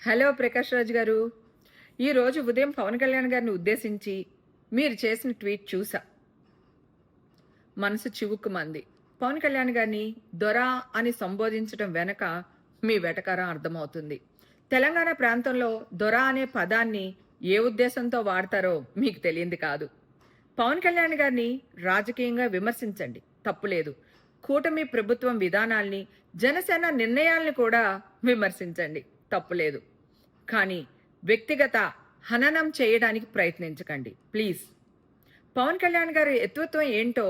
Hello Prakash Raj గారు. ఈరోజు ఉదయం పవన్ కళ్యాణ్ గారిని ఉద్దేశించి మీరు చేసిన ట్వీట్ చూసా. మనసు చివుక్కుమంది. పవన్ కళ్యాణ్ గారిని దొర అని సంబోధించడం వెనక మీ వెటకారం అర్థమవుతుంది. తెలంగాణ ప్రాంతంలో దొర అనే పదాన్ని ఏ ఉద్దేశంతో వాడతారో మీకు తెలియంది కాదు. పవన్ కళ్యాణ్ గారిని రాజకీయంగా విమర్శించండి, తప్పులేదు. కూటమి ప్రభుత్వం విధానాల్ని, జనసేన నిర్ణయాల్ని కూడా విమర్శించండి, తప్పులేదు. కానీ వ్యక్తిగత హననం చేయడానికి ప్రయత్నించకండి ప్లీజ్. పవన్ కళ్యాణ్ గారి ఎత్వత్వం ఏంటో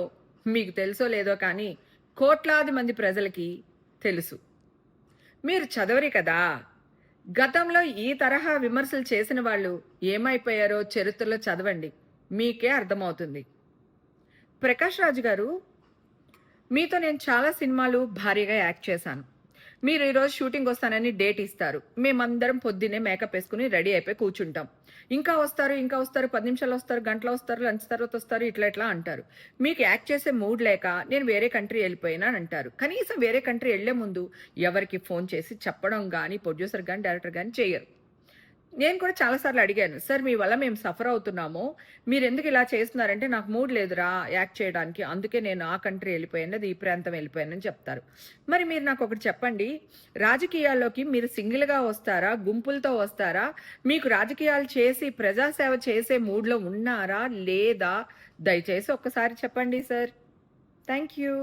మీకు తెలుసో లేదో కానీ కోట్లాది మంది ప్రజలకి తెలుసు. మీరు చదవరి కదా. గతంలో ఈ తరహా విమర్శలు చేసిన వాళ్ళు ఏమైపోయారో చరిత్రలో చదవండి, మీకే అర్థమవుతుంది. ప్రకాష్ రాజు గారు, మీతో నేను చాలా సినిమాలు భారీగా యాక్ట్ చేశాను. మీరు ఈరోజు షూటింగ్ వస్తానని డేట్ ఇస్తారు. మేమందరం పొద్దున్నే మేకప్ వేసుకుని రెడీ అయిపోయి కూర్చుంటాం. ఇంకా వస్తారు 10 నిమిషాలు వస్తారు, గంటలో వస్తారు, లంచ్ తర్వాత వస్తారు, ఇట్లా అంటారు. మీకు యాక్ట్ చేసే మూడ్ లేక నేను వేరే కంట్రీ వెళ్ళిపోయినా అని అంటారు. కనీసం వేరే కంట్రీ వెళ్లే ముందు ఎవరికి ఫోన్ చేసి చెప్పడం కానీ ప్రొడ్యూసర్ కానీ డైరెక్టర్ కానీ చేయరు. నేను కూడా చాలాసార్లు అడిగాను, సార్ మీ వల్ల మేము సఫర్ అవుతున్నాము, మీరు ఎందుకు ఇలా చేస్తున్నారంటే నాకు మూడ్ లేదురా యాక్ట్ చేయడానికి, అందుకే నేను ఆ కంట్రీ వెళ్ళిపోయాను, అది ఈ ప్రాంతం వెళ్ళిపోయానని చెప్తారు. మరి మీరు నాకు ఒకటి చెప్పండి, రాజకీయాల్లోకి మీరు సింగిల్గా వస్తారా, గుంపులతో వస్తారా, మీకు రాజకీయాలు చేసి ప్రజాసేవ చేసే మూడ్లో ఉన్నారా లేదా? దయచేసి ఒక్కసారి చెప్పండి సార్. Thank you.